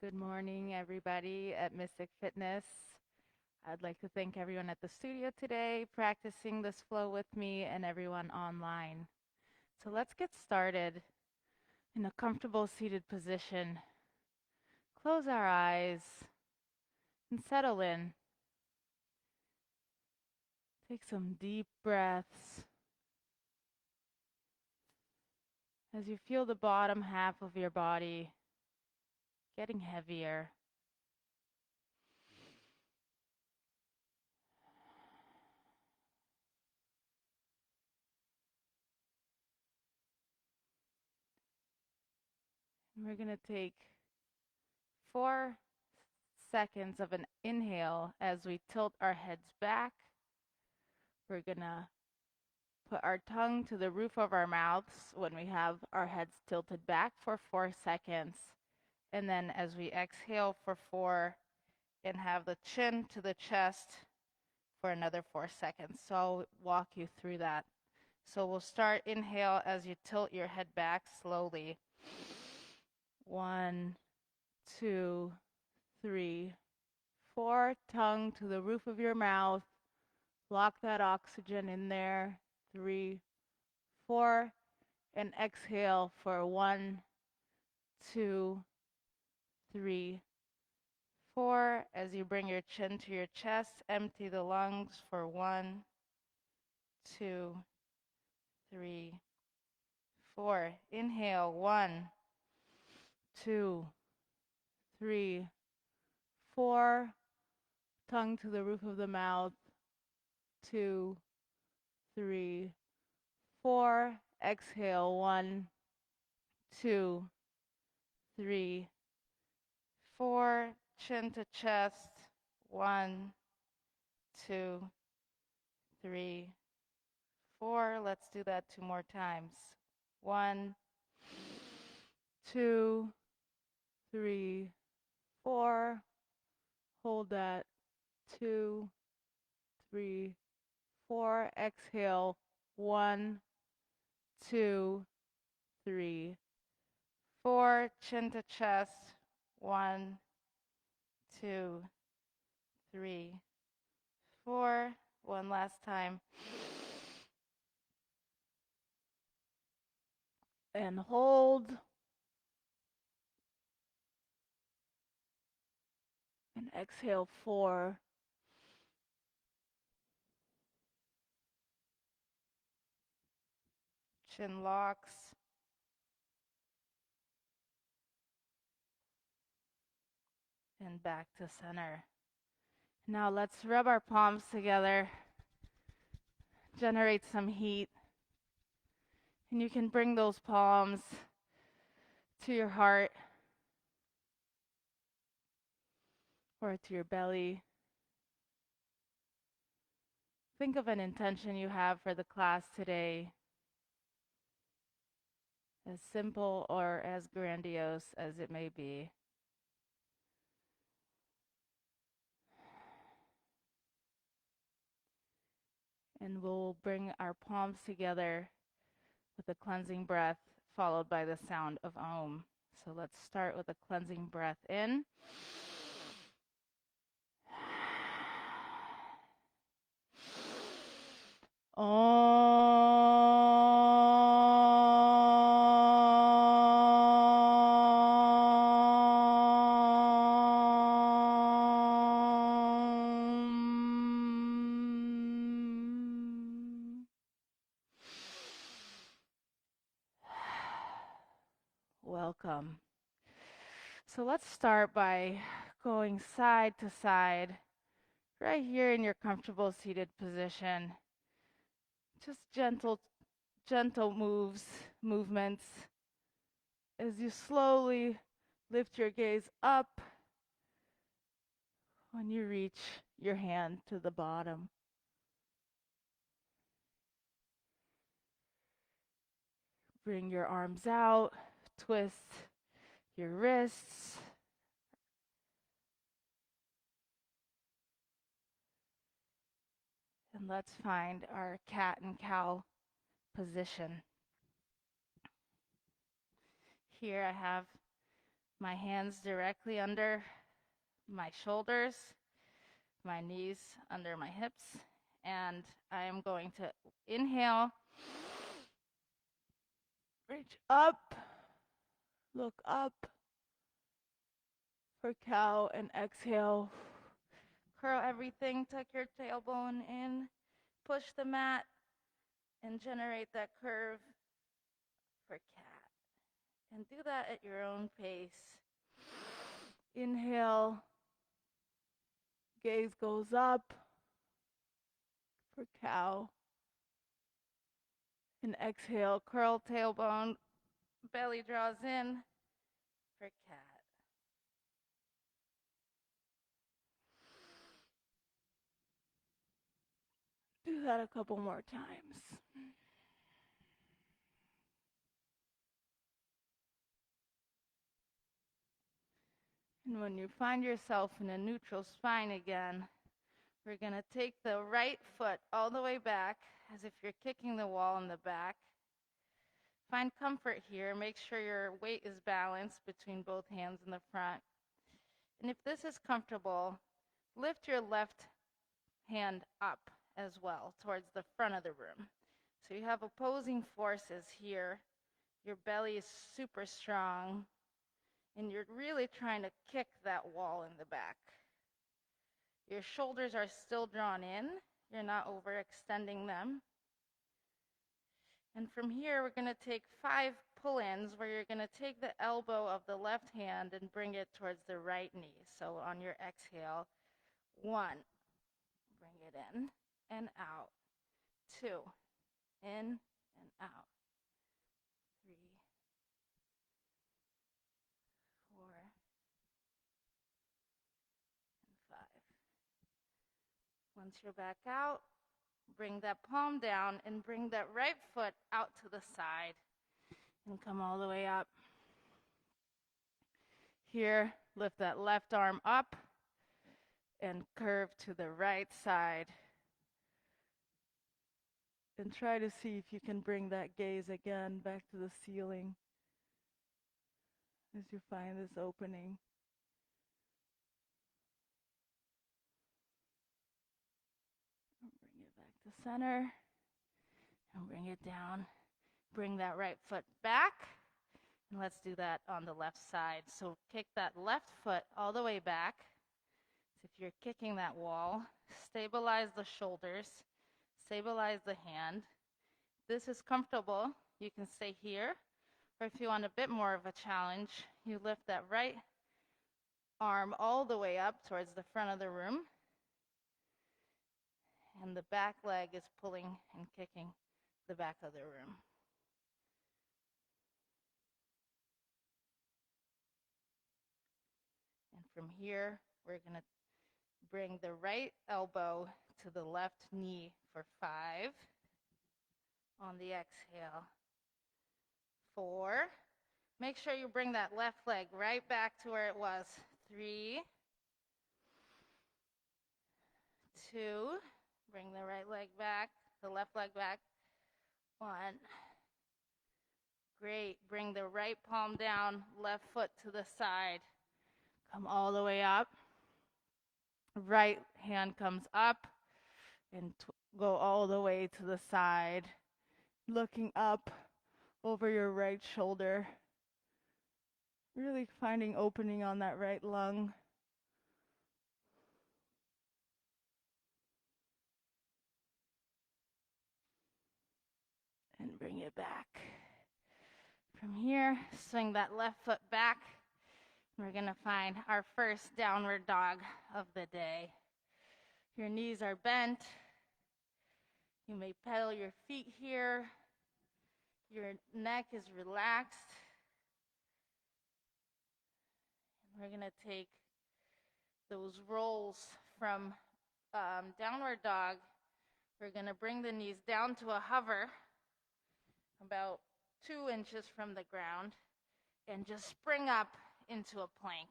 Good morning, everybody at Mystic Fitness. I'd like to thank everyone at the studio today practicing this flow with me and everyone online. So let's get started in a comfortable seated position. Close our eyes and settle in. Take some deep breaths as you feel the bottom half of your body getting heavier. And we're going to take 4 seconds of an inhale as we tilt our heads back. We're going to put our tongue to the roof of our mouths when we have our heads tilted back for 4 seconds. And then as we exhale for 4 and have the chin to the chest for another 4 seconds. So I'll walk you through that. So we'll start inhale as you tilt your head back slowly. 1, 2, 3, 4. Tongue to the roof of your mouth. Lock that oxygen in there. 3, 4. And exhale for 1, 2, 3, 4. As you bring your chin to your chest, empty the lungs for 1, 2, 3, 4. Inhale, 1, 2, 3, 4. Tongue to the roof of the mouth. 2, 3, 4. Exhale, 1, 2, 3, 4. Chin to chest. 1, 2, 3, 4. Let's do that 2 more times. 1, 2, 3, 4. Hold that. 2, 3, 4. Exhale. 1, 2, 3, 4. Chin to chest. 1, 2, 3, 4. One last time. And hold. And exhale 4. Chin locks. And back to center. Now let's rub our palms together. Generate some heat. And you can bring those palms to your heart or to your belly. Think of an intention you have for the class today, as simple or as grandiose as it may be. And we'll bring our palms together with a cleansing breath followed by the sound of Om. So let's start with a cleansing breath in. Welcome. So let's start by going side to side, right here in your comfortable seated position. Just gentle movements as you slowly lift your gaze up when you reach your hand to the bottom. Bring your arms out, twist your wrists. And let's find our cat and cow position. Here I have My hands directly under my shoulders, my knees under my hips, and I am going to inhale, reach up, look up for cow, and exhale. Curl everything, tuck your tailbone in, push the mat, and generate that curve for cat. And do that at your own pace. Inhale, gaze goes up for cow. And exhale, curl tailbone, belly draws in for cat. Do that a couple more times. And when you find yourself in a neutral spine again, we're going to take the right foot all the way back as if you're kicking the wall in the back. Find comfort here. Make sure your weight is balanced between both hands in the front. And if this is comfortable, lift your left hand up as well towards the front of the room. So you have opposing forces here. Your belly is super strong, and you're really trying to kick that wall in the back. Your shoulders are still drawn in. You're not overextending them. And from here, we're going to take 5 pull-ins where you're going to take the elbow of the left hand and bring it towards the right knee. So on your exhale, 1, bring it in and out. 2, in and out. 3, 4, and 5. Once you're back out, bring that palm down and bring that right foot out to the side and come all the way up. Here, lift that left arm up and curve to the right side. And try to see if you can bring that gaze again back to the ceiling as you find this opening. And bring it back to center and bring it down. Bring that right foot back. And let's do that on the left side. So kick that left foot all the way back. So if you're kicking that wall, stabilize the shoulders, stabilize the hand. This is comfortable. You can stay here. Or if you want a bit more of a challenge, you lift that right arm all the way up towards the front of the room. And the back leg is pulling and kicking the back of the room. And from here, we're going to bring the right elbow to the left knee for 5. On the exhale, 4. Make sure you bring that left leg right back to where it was. 3, 2. Bring the right leg back, the left leg back. 1. Great. Bring the right palm down, left foot to the side. Come all the way up. Right hand comes up and go all the way to the side, looking up over your right shoulder. Really finding opening on that right lung. And bring it back. From here, swing that left foot back. We're going to find our first downward dog of the day. Your knees are bent. You may pedal your feet here. Your neck is relaxed. We're going to take those rolls from downward dog. We're going to bring the knees down to a hover, about 2 inches from the ground, and just spring up into a plank.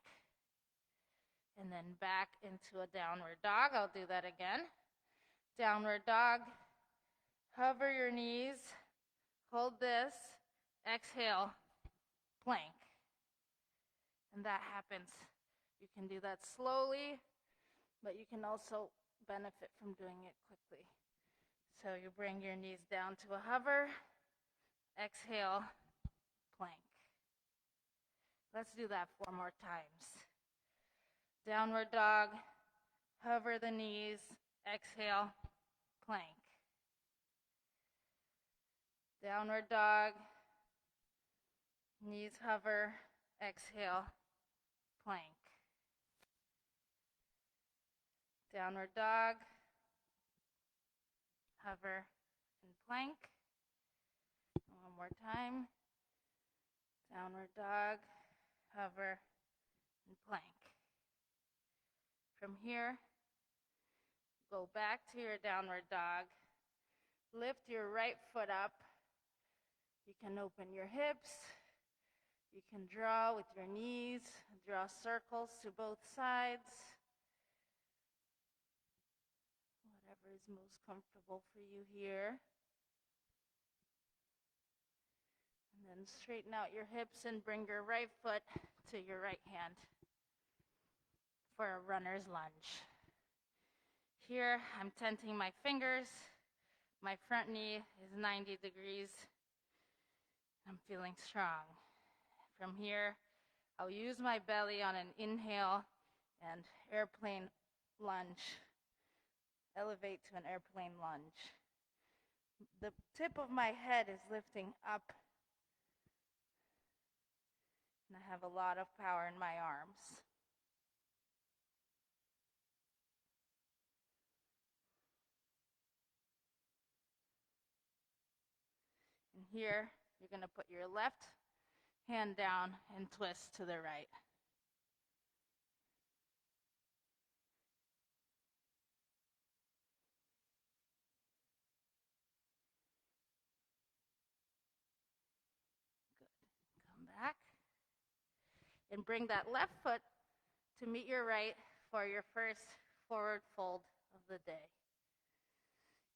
And then back into a downward dog. I'll do that again. Downward dog. Hover your knees. Hold this. Exhale. Plank. And that happens. You can do that slowly, but you can also benefit from doing it quickly. So you bring your knees down to a hover, exhale, plank. Let's do that 4 more times. Downward dog, hover the knees, exhale, plank. Downward dog, knees hover, exhale, plank. Downward dog, hover, and plank. One more time. Downward dog, hover, and plank. From here, go back to your downward dog. Lift your right foot up. You can open your hips. You can draw with your knees, draw circles to both sides. Whatever is most comfortable for you here. And then straighten out your hips and bring your right foot to your right hand for a runner's lunge. Here, I'm tenting my fingers. My front knee is 90 degrees. I'm feeling strong. From here, I'll use my belly on an inhale and airplane lunge. Elevate to an airplane lunge. The tip of my head is lifting up, and I have a lot of power in my arms. And here, you're going to put your left hand down and twist to the right. Good. Come back. And bring that left foot to meet your right for your first forward fold of the day.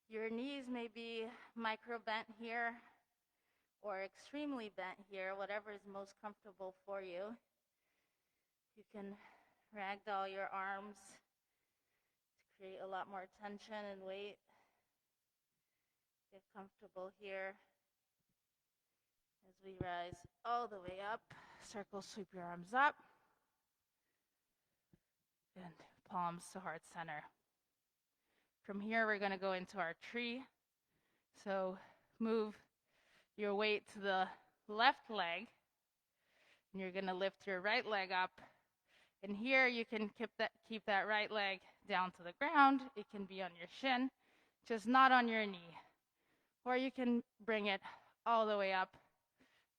Your knees may be micro bent here or extremely bent here, whatever is most comfortable for you. You can ragdoll your arms to create a lot more tension and weight. Get comfortable here as we rise all the way up. Circle, sweep your arms up. And palms to heart center. From here, we're going to go into our tree. So move your weight to the left leg. And you're going to lift your right leg up. And here you can keep that right leg down to the ground. It can be on your shin, just not on your knee. Or you can bring it all the way up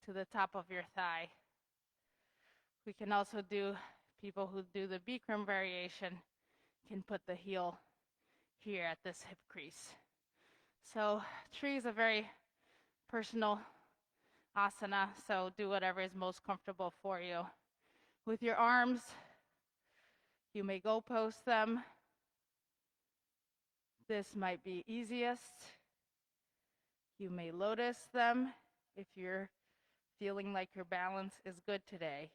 to the top of your thigh. We can also do, people who do the Bikram variation can put the heel here at this hip crease. So tree is a very personal asana, so do whatever is most comfortable for you. With your arms, you may go post them. This might be easiest. You may lotus them if you're feeling like your balance is good today.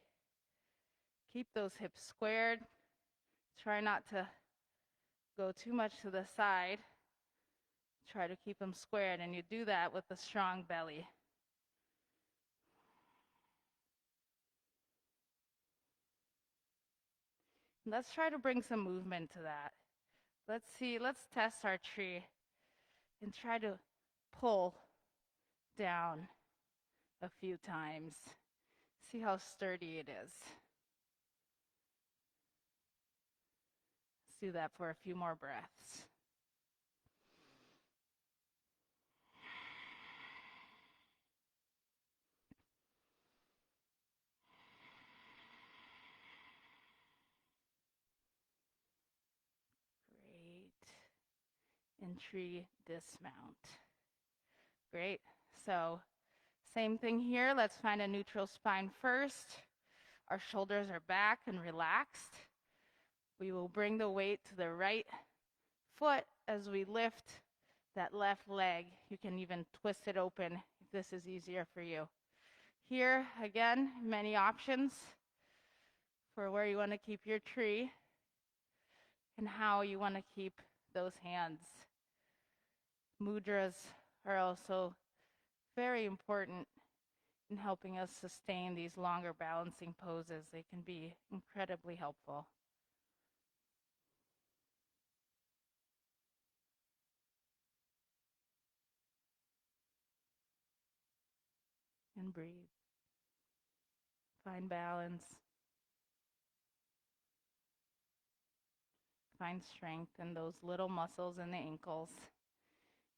Keep those hips squared. Try not to go too much to the side. Try to keep them squared, and you do that with a strong belly. Let's try to bring some movement to that. Let's test our tree and try to pull down a few times. See how sturdy it is. Let's do that for a few more breaths. Great. And tree dismount. Great. So same thing here. Let's find a neutral spine first. Our shoulders are back and relaxed. We will bring the weight to the right foot as we lift that left leg. You can even twist it open if this is easier for you. Here, again, many options. for where you want to keep your tree and how you want to keep those hands. Mudras are also very important in helping us sustain these longer balancing poses. They can be incredibly helpful. And breathe. Find balance. Find strength in those little muscles in the ankles.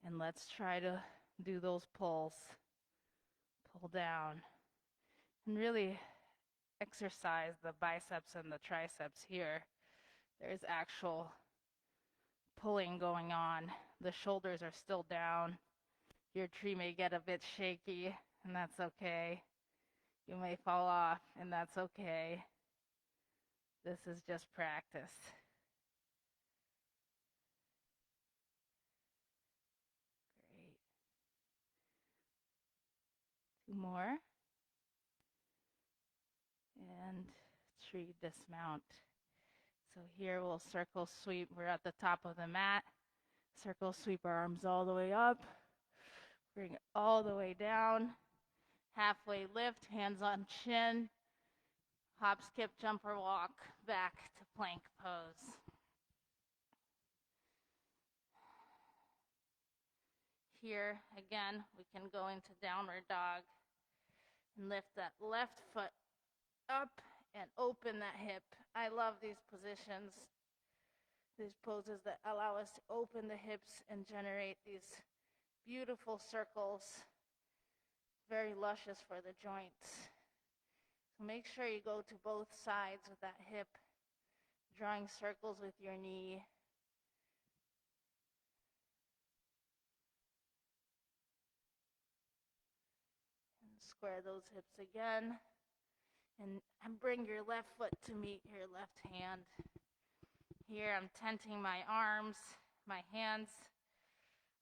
And let's try to do those pulls. Pull down. And really exercise the biceps and the triceps here. There's actual pulling going on. The shoulders are still down. Your tree may get a bit shaky, and that's okay. You may fall off, and that's okay. This is just practice. Great. 2 more. And tree dismount. So here we'll circle sweep. We're at the top of the mat. Circle sweep our arms all the way up. Bring it all the way down. Halfway lift, hands on chin. Hop, skip, jump, or walk back to plank pose. Here, again, we can go into downward dog and lift that left foot up and open that hip. I love these positions, these poses that allow us to open the hips and generate these beautiful circles. Very luscious for the joints. So make sure you go to both sides with that hip, drawing circles with your knee. And square those hips again. And bring your left foot to meet your left hand. Here I'm tenting my arms, my hands.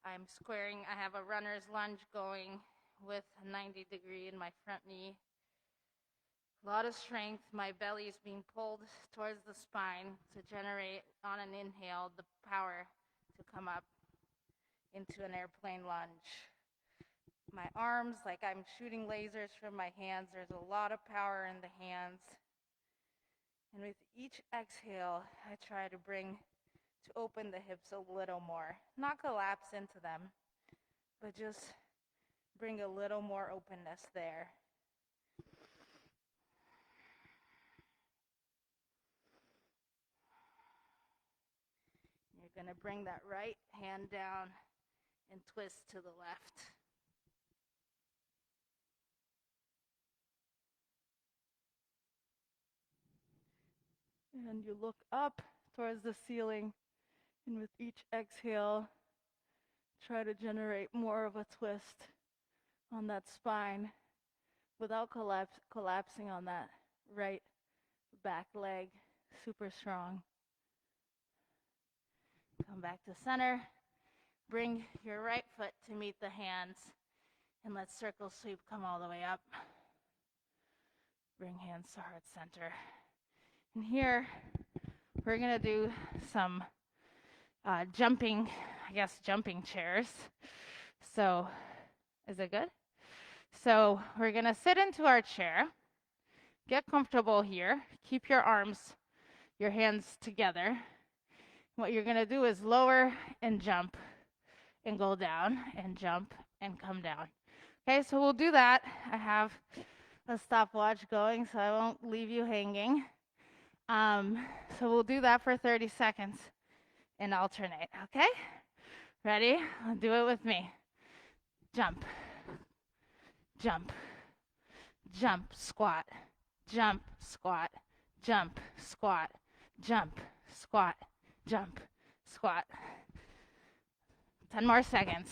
I'm squaring. I have a runner's lunge going with a 90 degree in my front knee. A lot of strength. My belly is being pulled towards the spine to generate, on an inhale, the power to come up into an airplane lunge. My arms, like I'm shooting lasers from my hands. There's a lot of power in the hands. And with each exhale, I try to open the hips a little more. Not collapse into them, but just bring a little more openness there. You're going to bring that right hand down and twist to the left. And you look up towards the ceiling, and with each exhale, try to generate more of a twist on that spine without collapsing on that right back leg. Super strong. Come back to center. Bring your right foot to meet the hands, and let's circle sweep, come all the way up. Bring hands to heart center. And here, we're gonna do some jumping chairs. So, is it good? So, we're gonna sit into our chair. Get comfortable here. Keep your hands together. What you're gonna do is lower and jump and go down and jump and come down. Okay, so we'll do that. I have a stopwatch going, so I won't leave you hanging. So we'll do that for 30 seconds and alternate, okay? Ready? Do it with me. Jump, jump, jump, squat, jump, squat, jump, squat, jump, squat, jump, squat. 10 more seconds.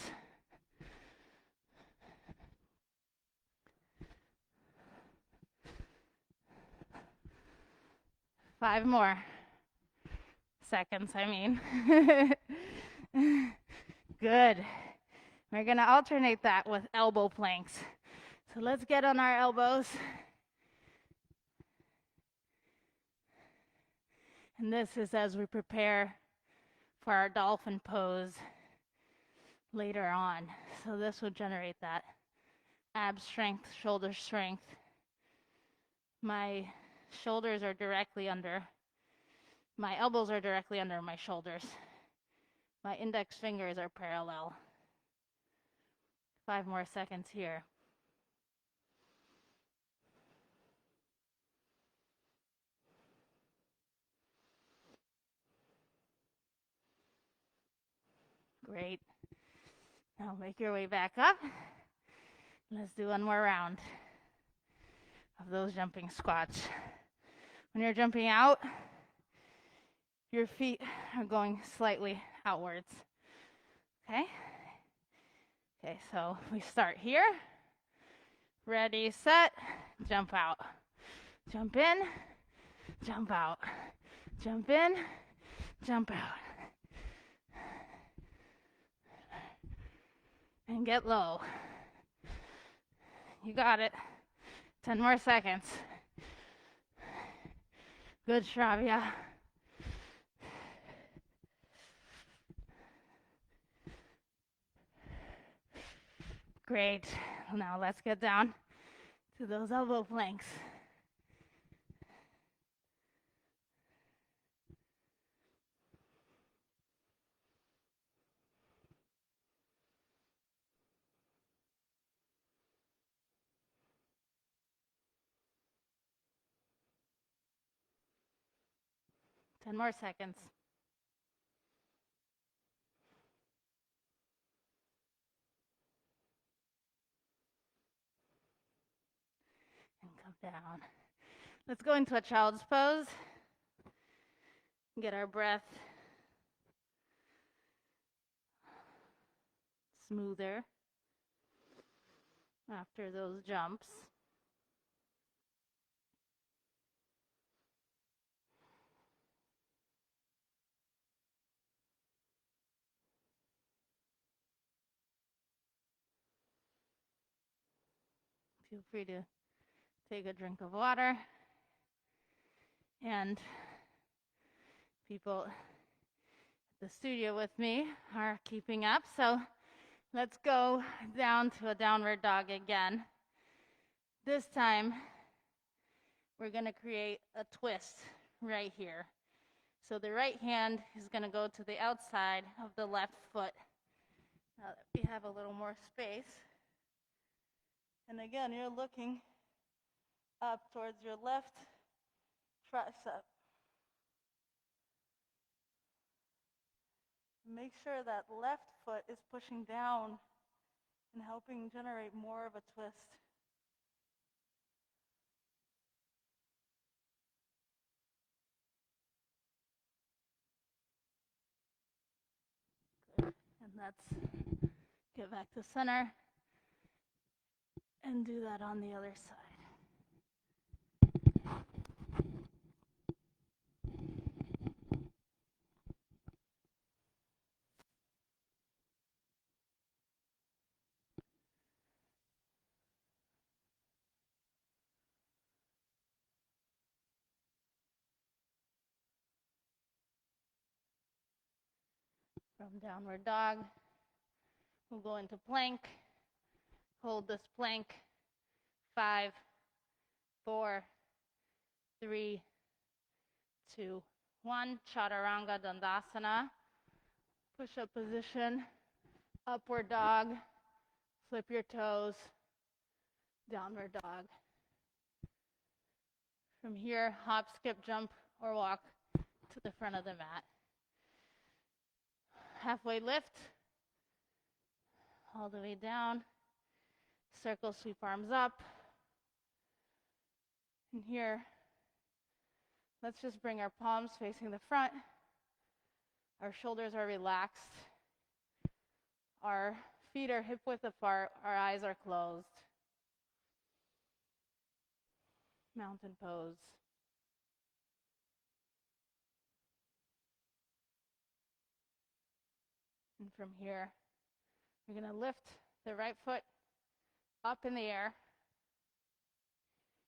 Five more seconds, I mean. Good. We're going to alternate that with elbow planks. So let's get on our elbows. And this is as we prepare for our dolphin pose later on. So this will generate that ab strength, shoulder strength. My shoulders are directly under, my elbows are directly under my shoulders. My index fingers are parallel. 5 more seconds here. Great. Now make your way back up. Let's do one more round of those jumping squats. When you're jumping out, your feet are going slightly outwards. Okay? Okay, so we start here. Ready, set, jump out. Jump in, jump out. Jump in, jump out. And get low. You got it. 10 more seconds. Good, Shravya. Great. Now let's get down to those elbow planks. Ten more seconds. And come down. Let's go into a child's pose. Get our breath smoother after those jumps. Feel free to take a drink of water. And people at the studio with me are keeping up. So let's go down to a downward dog again. This time, we're going to create a twist right here. So the right hand is going to go to the outside of the left foot. Now that we have a little more space. And again, you're looking up towards your left tricep. Make sure that left foot is pushing down and helping generate more of a twist. Good. And let's get back to center and do that on the other side. From downward dog, we'll go into plank. Hold this plank. 5, 4, 3, 2, 1. Chaturanga Dandasana. Push-up position. Upward dog. Flip your toes. Downward dog. From here, hop, skip, jump, or walk to the front of the mat. Halfway lift. All the way down. Circle, sweep arms up. And here, let's just bring our palms facing the front. Our shoulders are relaxed. Our feet are hip width apart. Our eyes are closed. Mountain pose. And from here, we're going to lift the right foot up in the air.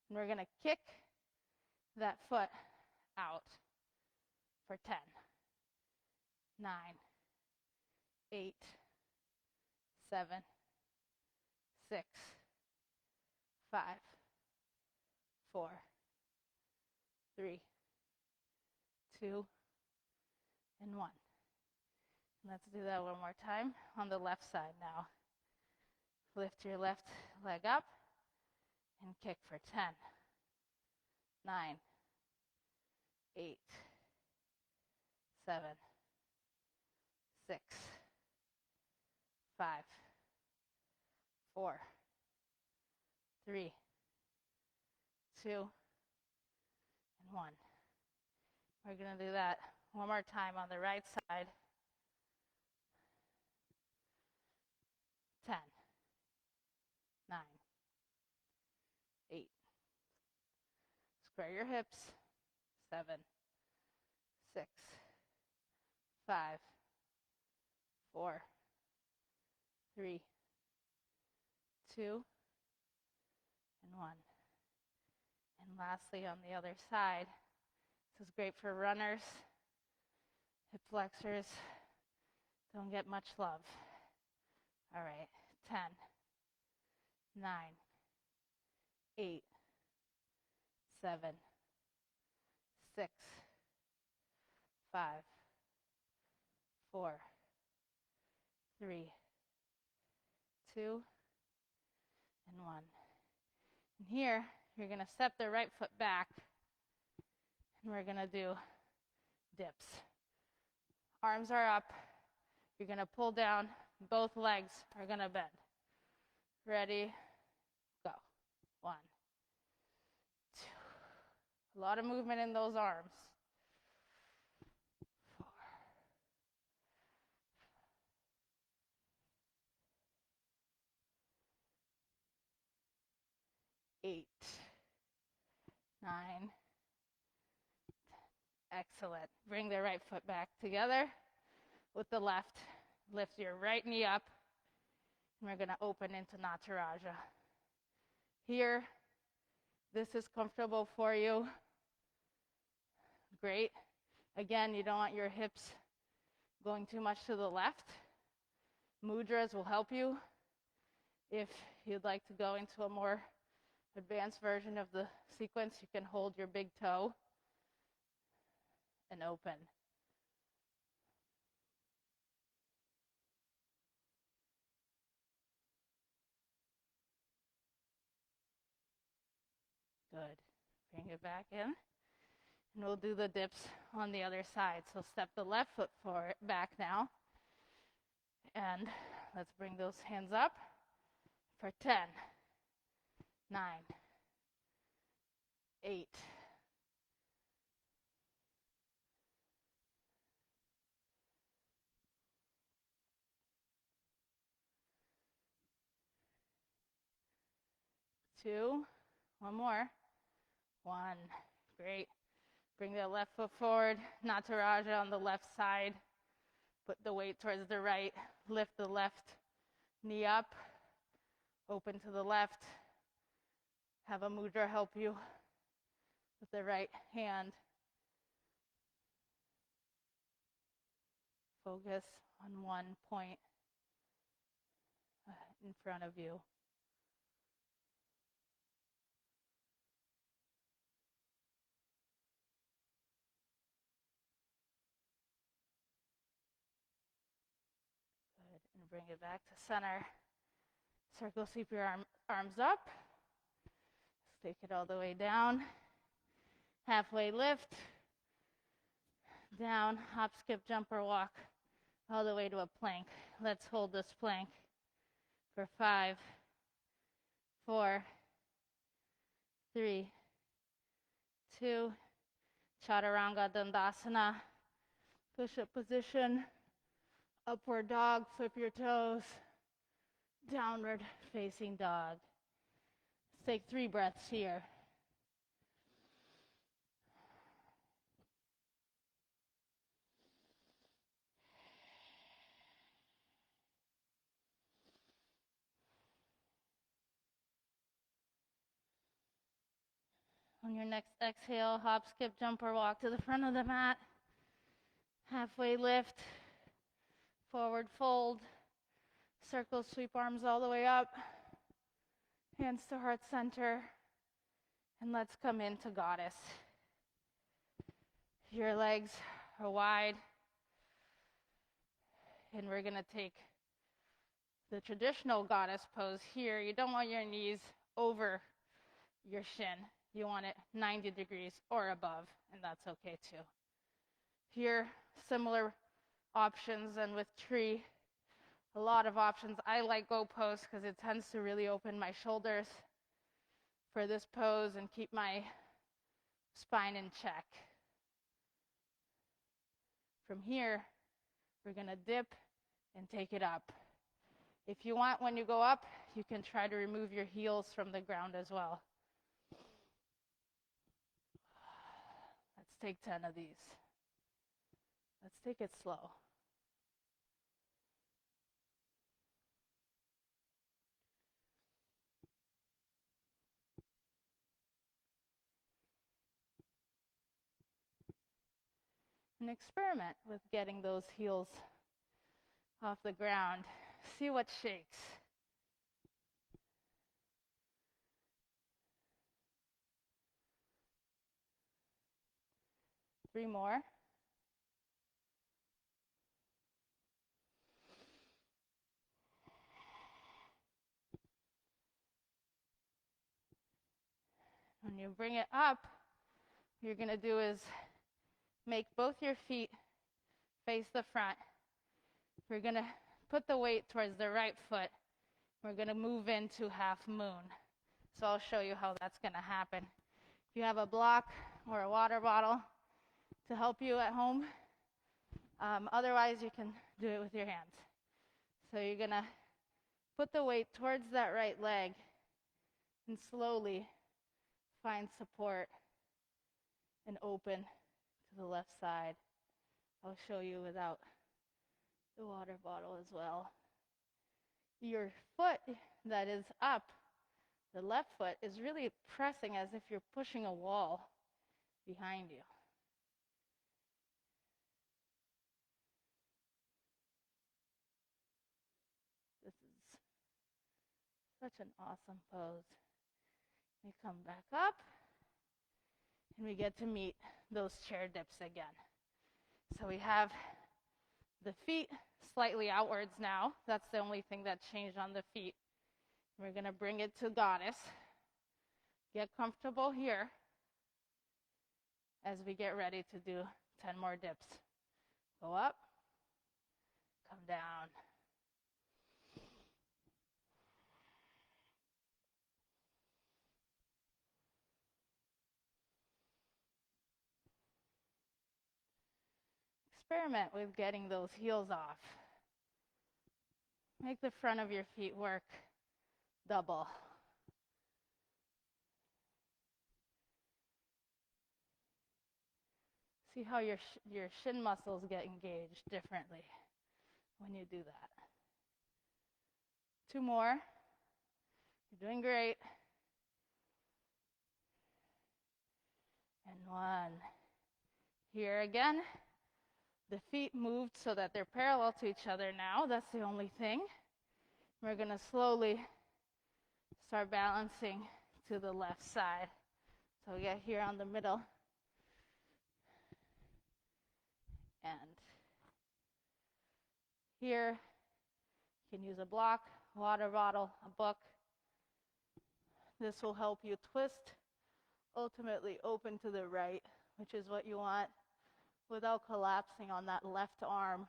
And we're going to kick that foot out. for 10, 9, 8, 7, 6, 5, 4, 3, 2, and 1. Let's do that one more time on the left side now. Lift your left leg up and kick for 10, 9, 8, 7, 6, 5, 4, 3, 2, and 1. We're going to do that one more time on the right side. 10, 9, 8. Square your hips. 7, 6, 5, 4, 3, 2, and 1. And lastly, on the other side, this is great for runners. Hip flexors don't get much love. All right, 10, 9, 8, 7, 6, 5, 4, 3, 2, and 1. And here, you're going to step the right foot back, and we're going to do dips. Arms are up. You're going to pull down. Both legs are going to bend. Ready? Go. 1, 2. A lot of movement in those arms. 4, 8, 9, 10. Excellent. Bring the right foot back together with the left. Lift your right knee up. And we're going to open into Nataraja. Here, this is comfortable for you. Great. Again, you don't want your hips going too much to the left. Mudras will help you. If you'd like to go into a more advanced version of the sequence, you can hold your big toe and open. Good. Bring it back in. And we'll do the dips on the other side. So step the left foot forward, back now. And let's bring those hands up for 10, 9, 8, 2, one more, 1. Great. Bring the left foot forward, Nataraja on the left side. Put the weight towards the right. Lift the left knee up. Open to the left. Have a mudra help you with the right hand. Focus on one point in front of you. Good. And bring it back to center. Circle, sweep your arms up. Take it all the way down. Halfway lift. Down, hop, skip, jump, or walk all the way to a plank. Let's hold this plank for 5, 4, 3, 2, Chaturanga Dandasana, push-up position, upward dog, flip your toes, downward facing dog. Let's take 3 breaths here. On your next exhale, hop, skip, jump, or walk to the front of the mat. Halfway lift, forward fold, circle sweep arms all the way up, hands to heart center, and let's come into goddess. Your legs are wide, and we're gonna take the traditional goddess pose here. You don't want your knees over your shin. You want it 90 degrees or above, and that's okay too. Here, similar options, and with tree, a lot of options. I like go pose because it tends to really open my shoulders for this pose and keep my spine in check. From here, we're gonna dip and take it up. If you want, when you go up, you can try to remove your heels from the ground as well. Let's take 10 of these. Let's take it slow. And experiment with getting those heels off the ground. See what shakes. Three more. When you bring it up, what you're going to do is make both your feet face the front. We're going to put the weight towards the right foot. We're going to move into half moon. So I'll show you how that's going to happen. If you have a block or a water bottle to help you at home, otherwise you can do it with your hands. So you're going to put the weight towards that right leg and slowly find support and open to the left side. I'll show you without the water bottle as well. Your foot that is up, the left foot, is really pressing as if you're pushing a wall behind you. This is such an awesome pose. We come back up, and we get to meet those chair dips again. So we have the feet slightly outwards now. That's the only thing that changed on the feet. We're going to bring it to goddess. Get comfortable here as we get ready to do 10 more dips. Go up, come down. Experiment with getting those heels off. Make the front of your feet work double. See how your shin muscles get engaged differently when you do that. 2 more. You're doing great. And 1. Here again. The feet moved so that they're parallel to each other now. That's the only thing. We're going to slowly start balancing to the left side. So we get here on the middle. And here, you can use a block, water bottle, a book. This will help you twist, ultimately open to the right, which is what you want, without collapsing on that left arm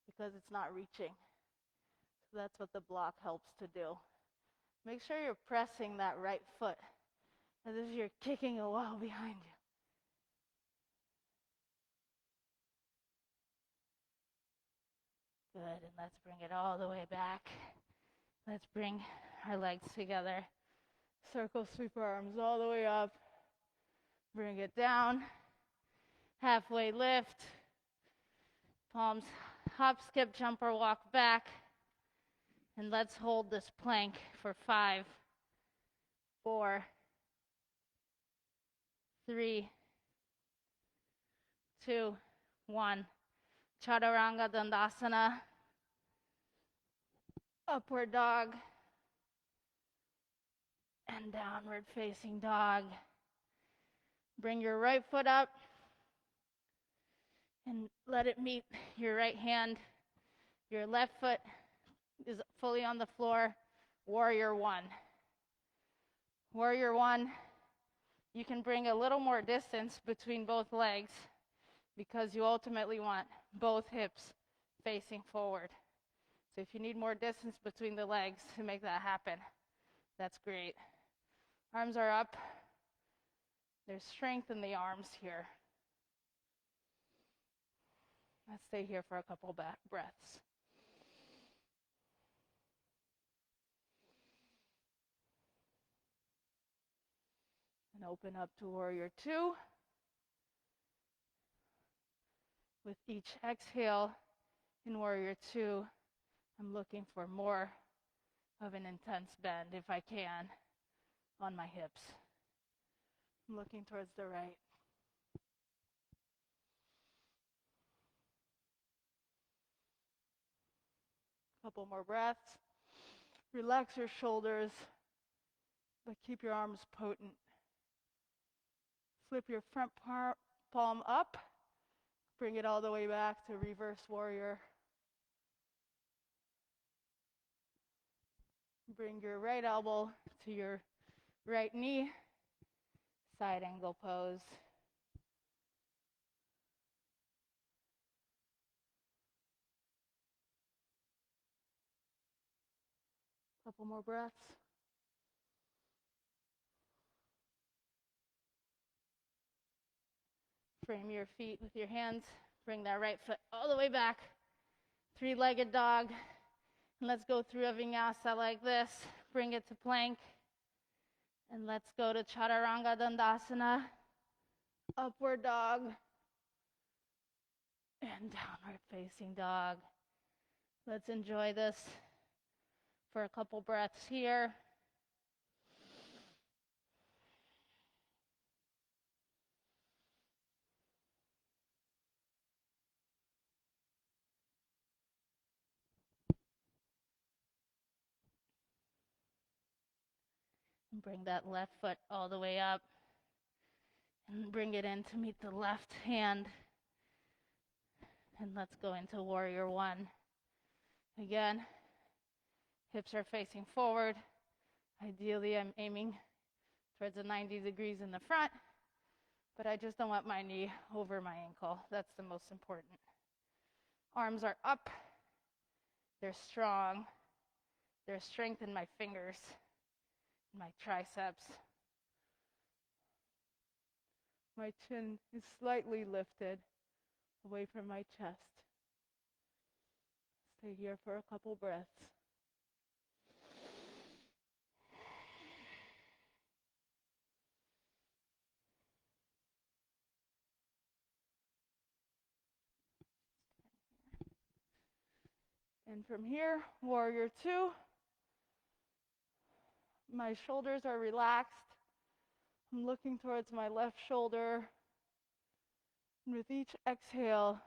because it's not reaching. So that's what the block helps to do. Make sure you're pressing that right foot as if you're kicking a wall behind you. Good, and let's bring it all the way back. Let's bring our legs together. Circle sweep our arms all the way up. Bring it down. Halfway lift. Palms hop, skip, jump, or walk back. And let's hold this plank for 5, 4, 3, 2, 1. Chaturanga Dandasana, upward dog, and downward facing dog. Bring your right foot up and let it meet your right hand. Your left foot is fully on the floor. Warrior one. Warrior one, you can bring a little more distance between both legs because you ultimately want both hips facing forward. So if you need more distance between the legs to make that happen, that's great. Arms are up. There's strength in the arms here. Let's stay here for a couple breaths. And open up to warrior two. With each exhale in warrior two, I'm looking for more of an intense bend, if I can, on my hips. I'm looking towards the right. Couple more breaths. Relax your shoulders, but keep your arms potent. Flip your front palm up. Bring it all the way back to reverse warrior. Bring your right elbow to your right knee. Side angle pose. Couple more breaths. Frame your feet with your hands. Bring that right foot all the way back. Three-legged dog. And let's go through a vinyasa like this. Bring it to plank. And let's go to Chaturanga Dandasana. Upward dog. And downward facing dog. Let's enjoy this for a couple breaths here. And bring that left foot all the way up. And bring it in to meet the left hand. And let's go into warrior one. Again, hips are facing forward. Ideally, I'm aiming towards the 90 degrees in the front, but I just don't want my knee over my ankle. That's the most important. Arms are up. They're strong. There's strength in my fingers, my triceps. My chin is slightly lifted away from my chest. Stay here for a couple breaths. And from here, warrior two. My shoulders are relaxed. I'm looking towards my left shoulder. And with each exhale,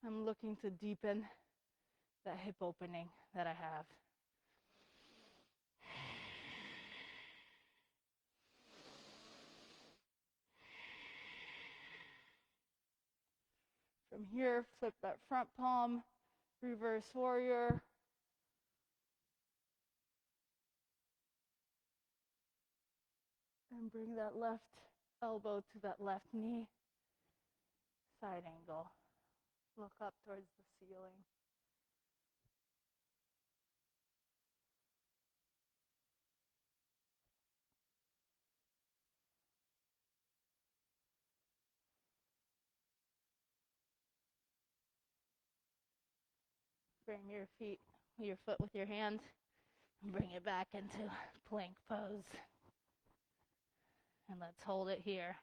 I'm looking to deepen that hip opening that I have. From here, flip that front palm, reverse warrior. And bring that left elbow to that left knee. Side angle. Look up towards the ceiling. Frame your foot with your hands, and bring it back into plank pose. And let's hold it here.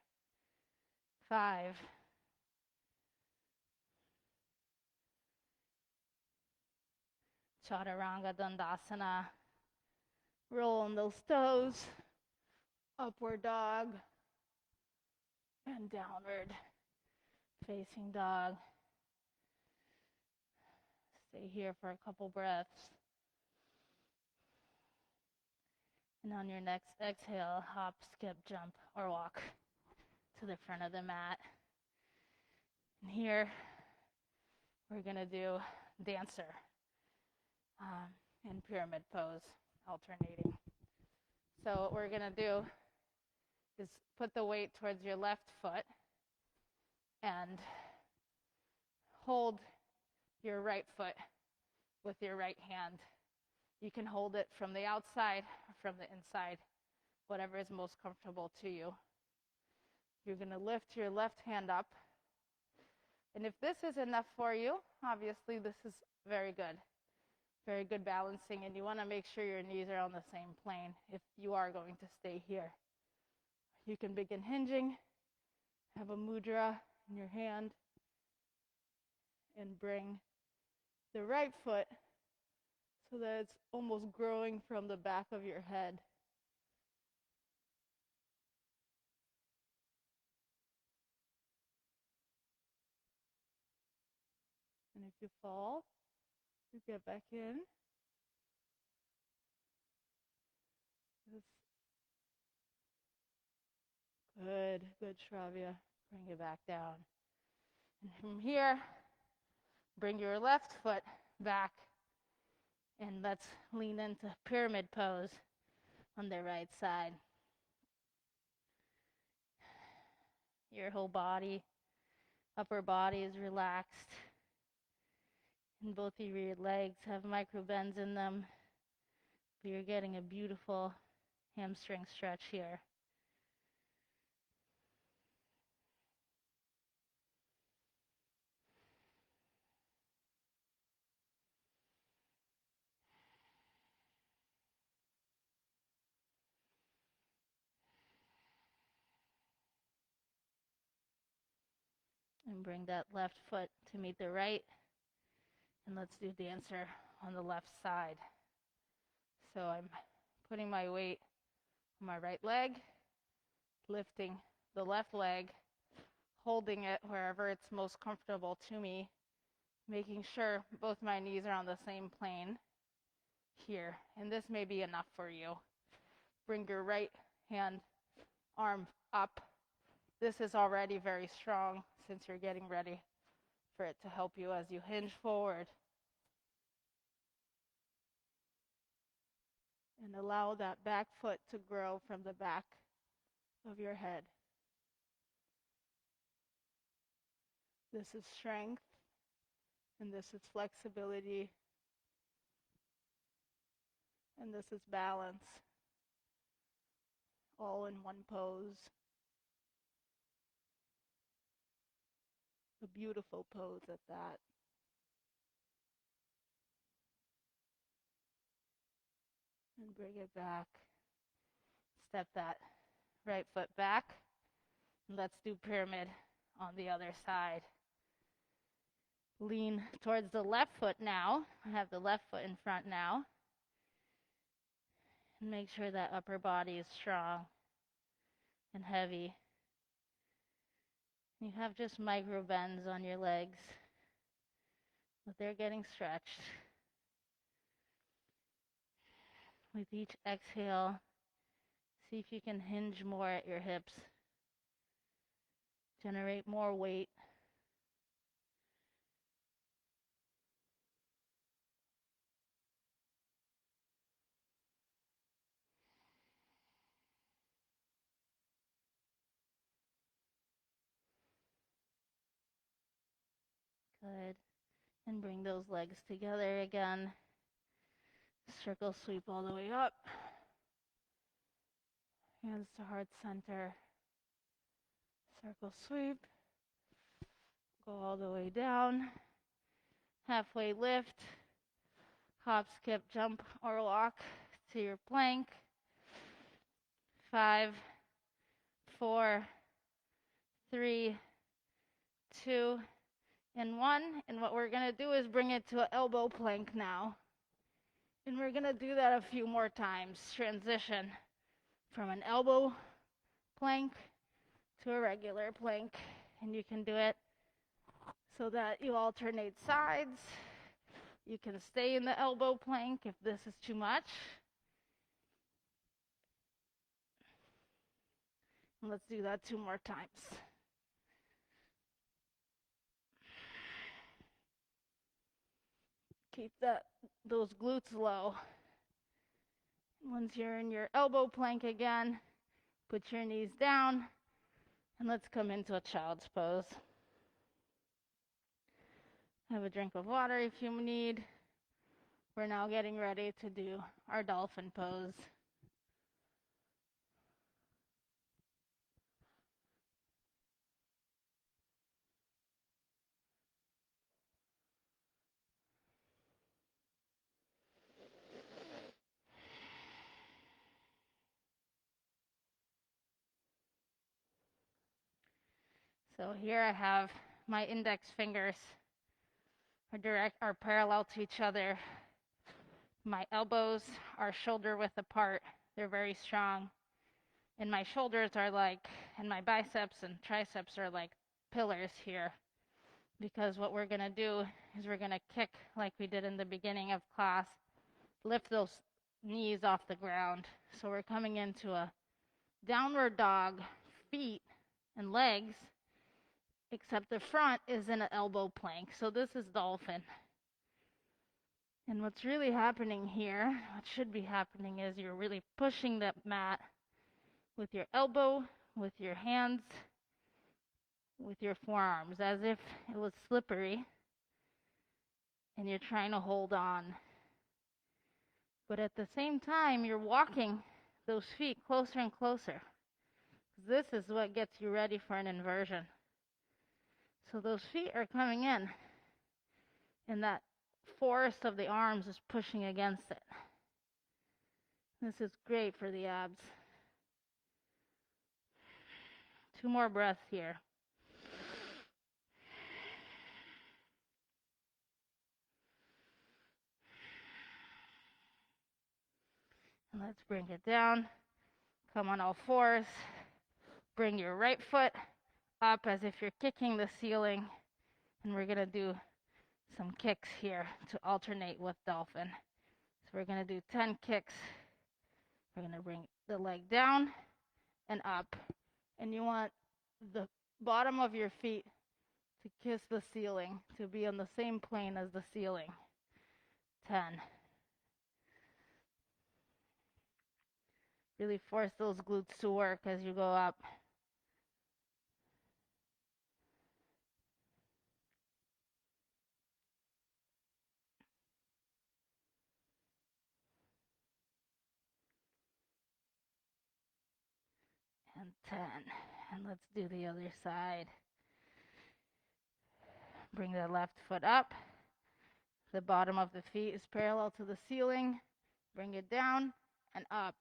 5. Chaturanga Dandasana. Roll on those toes. Upward dog. And downward facing dog. Stay here for a couple breaths. And on your next exhale, hop, skip, jump, or walk to the front of the mat. And here, we're going to do dancer in pyramid pose, alternating. So what we're going to do is put the weight towards your left foot and hold your right foot with your right hand. You can hold it from the outside or from the inside, whatever is most comfortable to you. You're going to lift your left hand up. And if this is enough for you, obviously this is very good. Very good balancing, and you want to make sure your knees are on the same plane if you are going to stay here. You can begin hinging, have a mudra in your hand, and bring the right foot so that it's almost growing from the back of your head. And if you fall, you get back in. Good, good, Shravya. Bring it back down. And from here, bring your left foot back, and let's lean into pyramid pose on the right side. Your whole body, upper body is relaxed, and both of your legs have micro bends in them, but you're getting a beautiful hamstring stretch here. And bring that left foot to meet the right, and let's do dancer on the left side. So I'm putting my weight on my right leg, lifting the left leg, holding it wherever it's most comfortable to me, making sure both my knees are on the same plane here. And this may be enough for you. Bring your right hand, arm up. This is already very strong since you're getting ready for it to help you as you hinge forward. And allow that back foot to grow from the back of your head. This is strength, and this is flexibility, and this is balance, all in one pose. A beautiful pose at that. And bring it back. Step that right foot back. And let's do pyramid on the other side. Lean towards the left foot now. I have the left foot in front now. And make sure that upper body is strong and heavy. You have just micro bends on your legs, but they're getting stretched. With each exhale, see if you can hinge more at your hips. Generate more weight. Good. And bring those legs together again. Circle sweep all the way up. Hands to heart center. Circle sweep. Go all the way down. Halfway lift. Hop, skip, jump, or walk to your plank. 5, 4, 3, 2, and 1. And what we're going to do is bring it to an elbow plank now. And we're going to do that a few more times. Transition from an elbow plank to a regular plank. And you can do it so that you alternate sides You can stay in the elbow plank if this is too much. And let's do that 2 more times. Keep those glutes low. Once you're in your elbow plank again, put your knees down, and let's come into a child's pose. Have a drink of water if you need. We're now getting ready to do our dolphin pose. So here I have my index fingers are parallel to each other. My elbows are shoulder width apart. They're very strong. And my shoulders are and my biceps and triceps are like pillars here. Because what we're going to do is we're going to kick like we did in the beginning of class, lift those knees off the ground. So we're coming into a downward dog, feet and legs, except the front is in an elbow plank. So this is dolphin. And what's really happening here, what should be happening, is you're really pushing that mat with your elbow, with your hands, with your forearms, as if it was slippery and you're trying to hold on. But at the same time, you're walking those feet closer and closer. This is what gets you ready for an inversion. So those feet are coming in, and that force of the arms is pushing against it. This is great for the abs. 2 more breaths here. And let's bring it down. Come on all fours. Bring your right foot up as if you're kicking the ceiling. And we're going to do some kicks here to alternate with dolphin. So we're going to do 10 kicks. We're going to bring the leg down and up. And you want the bottom of your feet to kiss the ceiling, to be on the same plane as the ceiling. 10. Really force those glutes to work as you go up. And 10. And let's do the other side. Bring the left foot up. The bottom of the feet is parallel to the ceiling. Bring it down and up.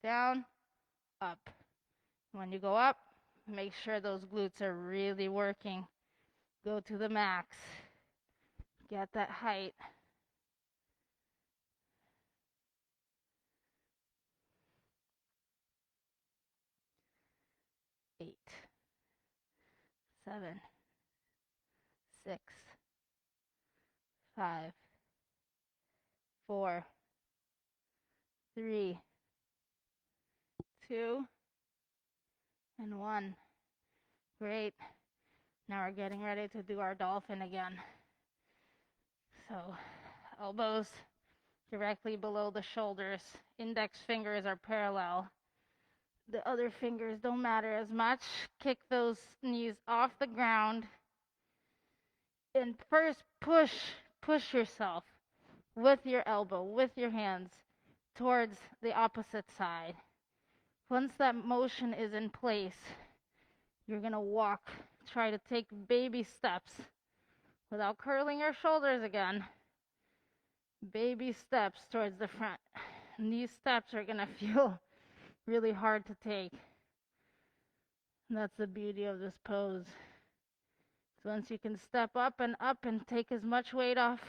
Down, up. When you go up, make sure those glutes are really working. Go to the max. Get that height. 8, 7, 6, 5, 4, 3, 2, and 1. Great. Now we're getting ready to do our dolphin again. So elbows directly below the shoulders. Index fingers are parallel. The other fingers don't matter as much. Kick those knees off the ground. And first push yourself with your elbow, with your hands, towards the opposite side. Once that motion is in place, you're going to walk. Try to take baby steps without curling your shoulders again. Baby steps towards the front. And these steps are going to feel really hard to take. And that's the beauty of this pose. So once you can step up and take as much weight off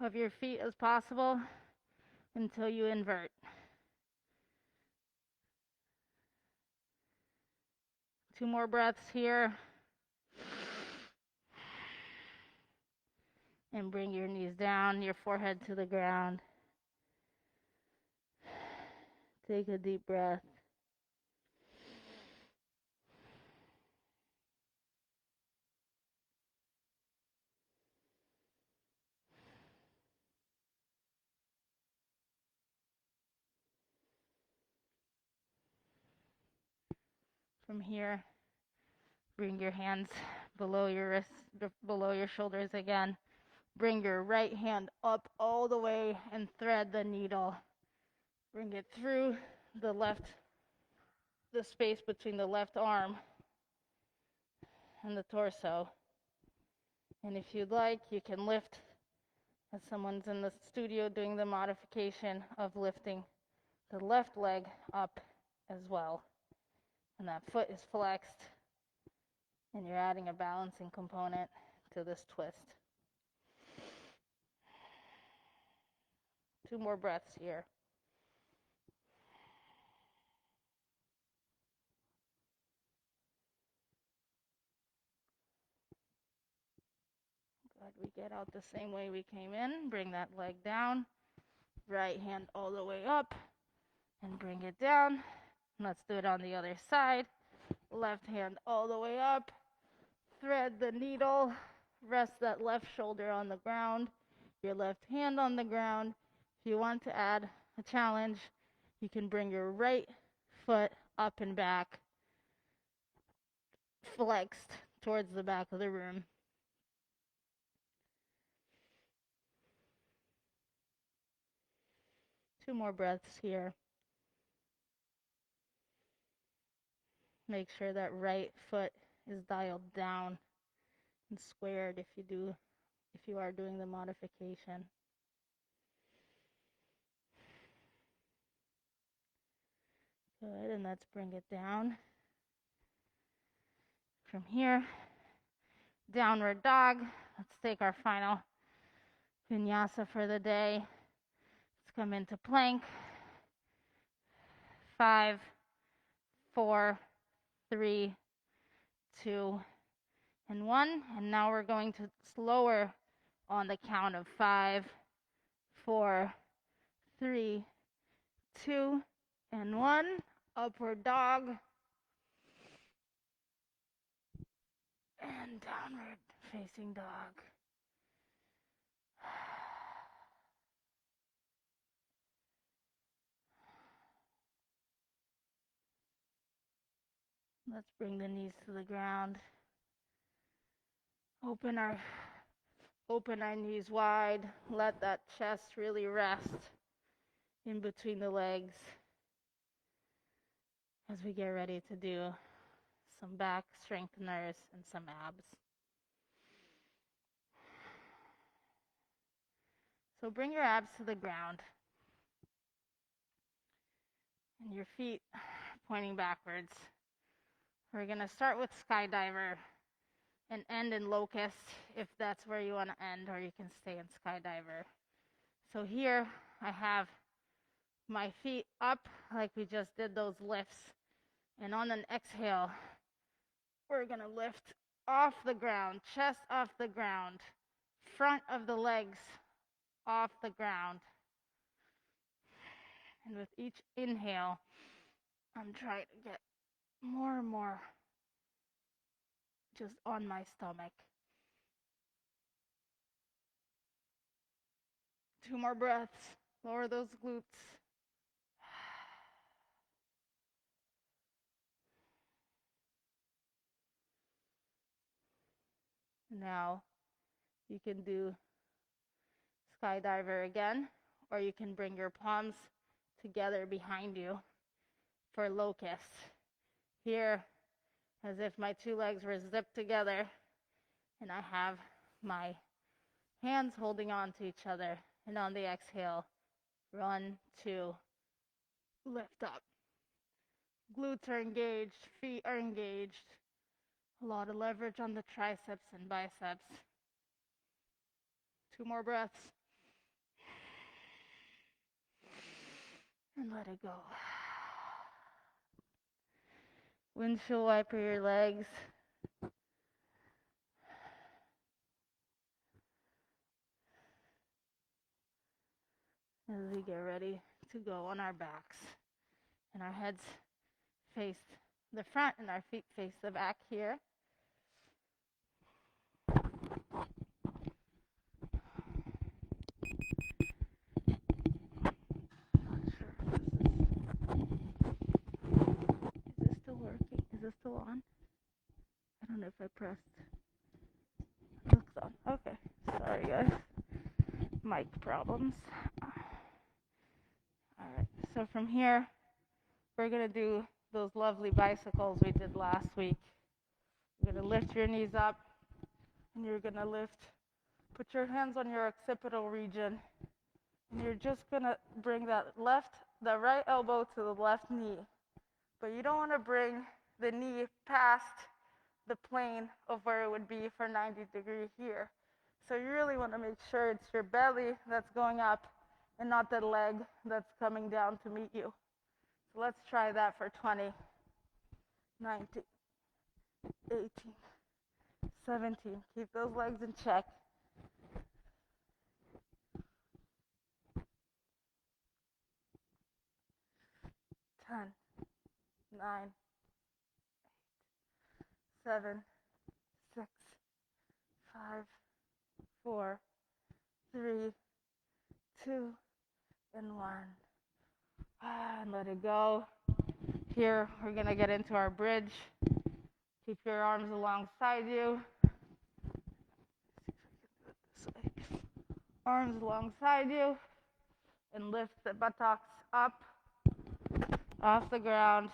of your feet as possible until you invert. Two more breaths here. And bring your knees down, your forehead to the ground. Take a deep breath. From here, bring your hands below your wrists, below your shoulders again. Bring your right hand up all the way and thread the needle. Bring it through the space between the left arm and the torso. And if you'd like, you can lift, as someone's in the studio doing the modification of lifting the left leg up as well. And that foot is flexed, and you're adding a balancing component to this twist. 2 more breaths here. Good. We get out the same way we came in. Bring that leg down. Right hand all the way up and bring it down. Let's do it on the other side. Left hand all the way up. Thread the needle. Rest that left shoulder on the ground. Your left hand on the ground. If you want to add a challenge, you can bring your right foot up and back, flexed towards the back of the room. Two more breaths here. Make sure that right foot is dialed down and squared if you are doing the modification. Good, and let's bring it down. From here, downward dog. Let's take our final vinyasa for the day. Let's come into plank. 5, 4, 3, 2, and 1. And now we're going to slower on the count of 5, 4, 3, 2, and 1. Upward dog. And downward facing dog. Let's bring the knees to the ground. Open our knees wide. Let that chest really rest in between the legs as we get ready to do some back strengtheners and some abs. So bring your abs to the ground and your feet pointing backwards. We're going to start with skydiver and end in locust if that's where you want to end, or you can stay in skydiver. So here I have my feet up like we just did those lifts. And on an exhale, we're going to lift off the ground, chest off the ground, front of the legs off the ground. And with each inhale, I'm trying to get more and more just on my stomach. 2 more breaths. Lower those glutes. Now you can do skydiver again, or you can bring your palms together behind you for locust. Here, as if my 2 legs were zipped together, and I have my hands holding on to each other. And on the exhale, 1, 2, lift up. Glutes are engaged, feet are engaged. A lot of leverage on the triceps and biceps. 2 more breaths. And let it go. Windshield wiper your legs. as we get ready to go on our backs. And our heads face the front and our feet face the back here. Is this still working? Is this still on? I don't know if I pressed. It looks on. Okay. Sorry, guys. Mic problems. Alright, so from here, we're going to do those lovely bicycles we did last week. You're going to lift your knees up, and you're going to put your hands on your occipital region, and you're just going to bring the right elbow to the left knee. But you don't want to bring the knee past the plane of where it would be for 90 degree here. So you really want to make sure it's your belly that's going up and not the leg that's coming down to meet you. So let's try that for 20, 19, 18, 17. Keep those legs in check. 10, 9, 7, 6, 5, 4, 3, 2, and 1. And let it go. Here, we're going to get into our bridge. Keep your arms alongside you. Arms alongside you. And lift the buttocks up off the ground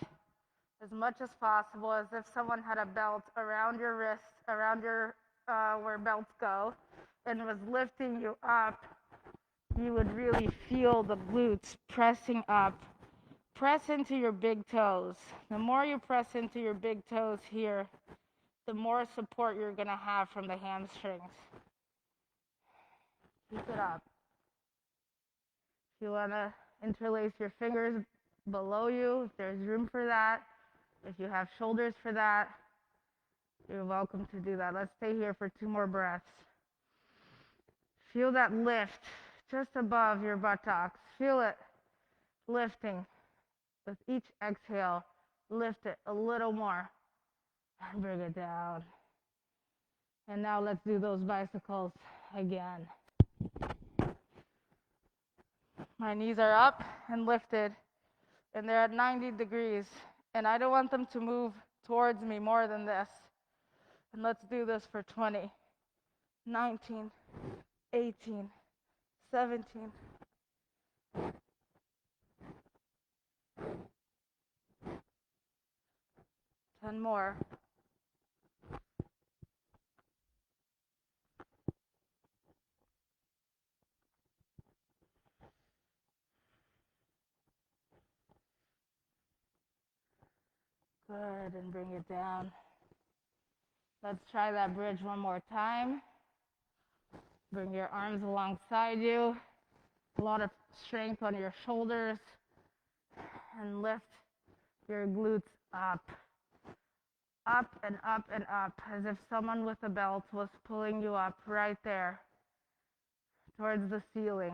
as much as possible, as if someone had a belt around your wrist, around your where belts go, and was lifting you up. You would really feel the glutes pressing up. Press into your big toes. The more you press into your big toes here, the more support you're going to have from the hamstrings. Keep it up. If you want to interlace your fingers below you, if there's room for that, if you have shoulders for that, you're welcome to do that. Let's stay here for 2 more breaths. Feel that lift just above your buttocks. Feel it lifting. With each exhale, lift it a little more and bring it down. And now let's do those bicycles again. My knees are up and lifted, and they're at 90 degrees, and I don't want them to move towards me more than this. And let's do this for 20, 19, 18, 17, 10 more. Good, and bring it down. Let's try that bridge one more time. Bring your arms alongside you. A lot of strength on your shoulders. And lift your glutes up. Up and up and up, as if someone with a belt was pulling you up right there towards the ceiling.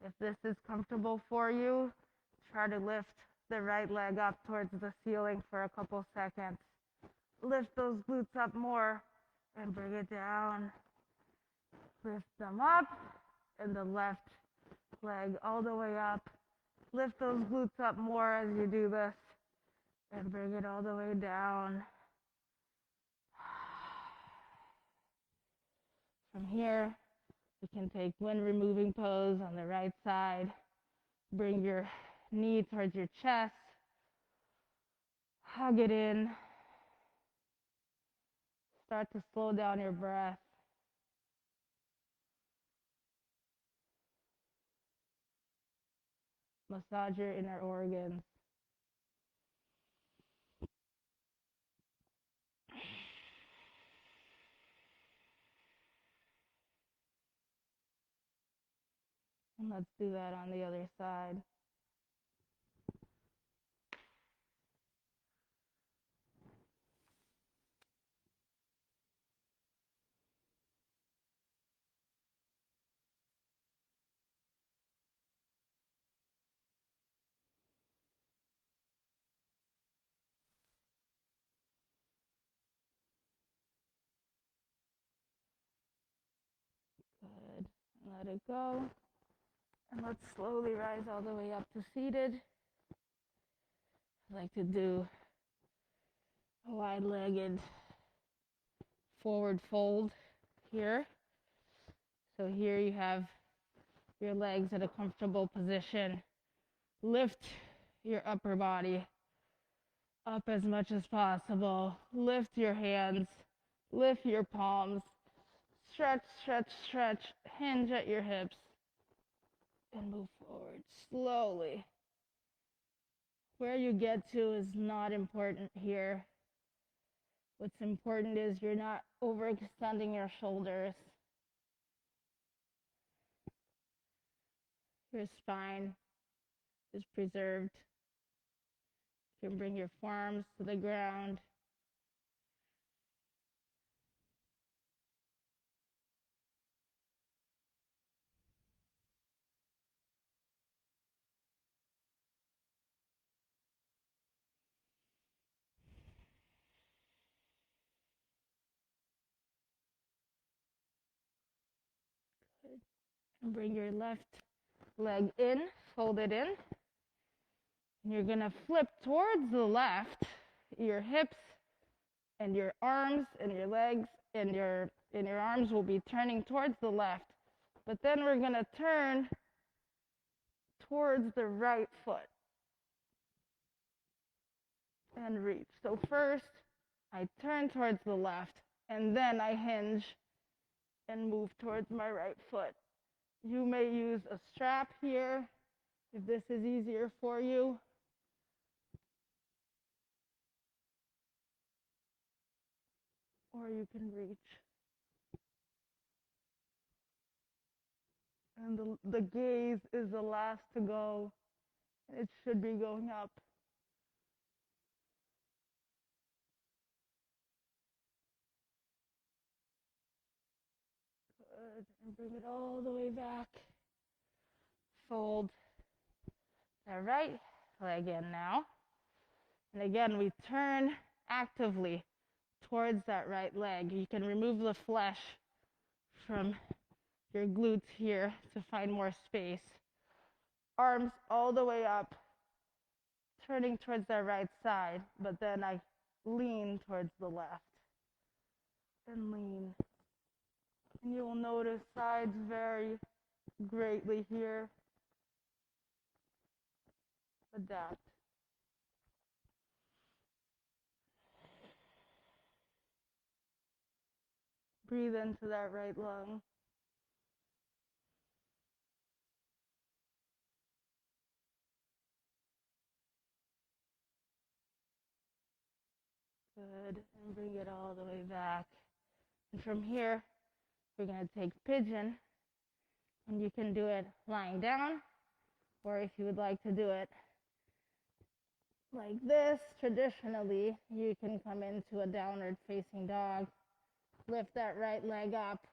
If this is comfortable for you, try to lift the right leg up towards the ceiling for a couple seconds. Lift those glutes up more and bring it down. Lift them up, and the left leg all the way up. Lift those glutes up more as you do this and bring it all the way down. From here, you can take wind removing pose on the right side. Bring your knee towards your chest. Hug it in. Start to slow down your breath. Massage your inner organs. And let's do that on the other side. let it go. And let's slowly rise all the way up to seated. I like to do a wide-legged forward fold here. So here you have your legs at a comfortable position. Lift your upper body up as much as possible. Lift your hands, lift your palms, stretch, stretch, stretch, hinge at your hips, and move forward slowly. Where you get to is not important here. What's important is you're not overextending your shoulders. Your spine is preserved. You can bring your forearms to the ground. Good. And bring your left leg in, fold it in. And you're gonna flip towards the left. Your hips and your arms and your legs and your arms will be turning towards the left. But then we're gonna turn towards the right foot and reach. So first, I turn towards the left, and then I hinge and move towards my right foot. You may use a strap here if this is easier for you. Or you can reach. And the gaze is the last to go. It should be going up. Good. And bring it all the way back. Fold the right leg in now. And again, we turn actively towards that right leg. You can remove the flesh from your glutes here to find more space. Arms all the way up, turning towards the right side, but then I lean towards the left and lean. And you will notice sides vary greatly here. Adapt. Breathe into that right lung. Good. And bring it all the way back. And from here, we're going to take pigeon. And you can do it lying down, or if you would like to do it like this, traditionally, you can come into a downward facing dog. Lift that right leg up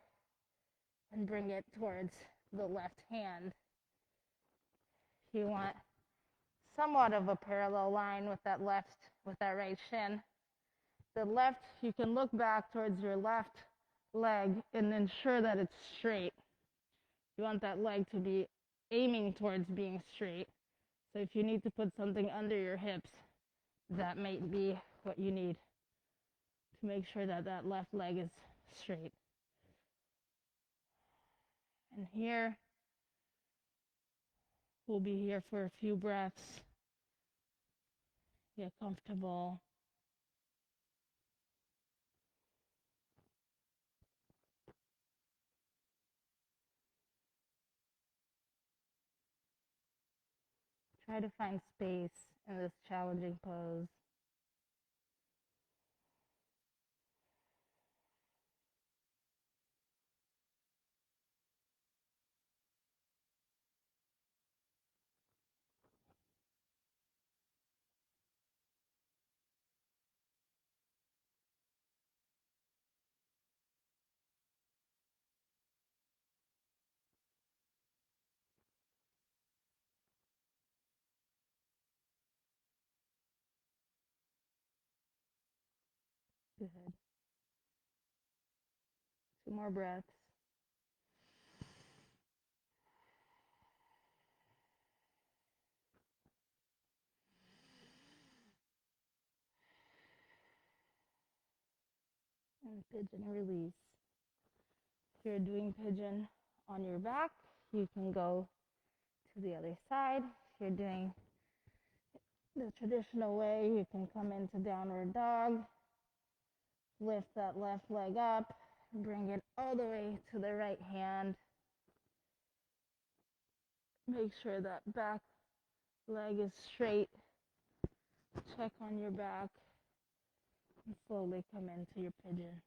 and bring it towards the left hand. You want somewhat of a parallel line with that right shin. The left, you can look back towards your left leg and ensure that it's straight. You want that leg to be aiming towards being straight. So if you need to put something under your hips, that might be what you need to make sure that that left leg is straight. And here, we'll be here for a few breaths. Get comfortable. Try to find space in this challenging pose. Good. 2 more breaths. and pigeon release. If you're doing pigeon on your back, you can go to the other side. If you're doing the traditional way, you can come into downward dog, lift that left leg up, bring it all the way to the right hand. Make sure that back leg is straight. Check on your back and slowly come into your pigeon.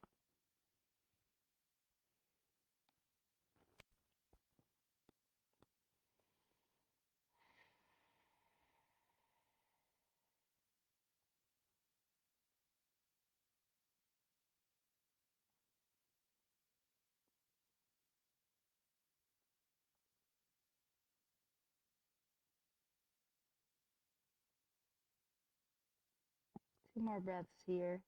Two more breaths here.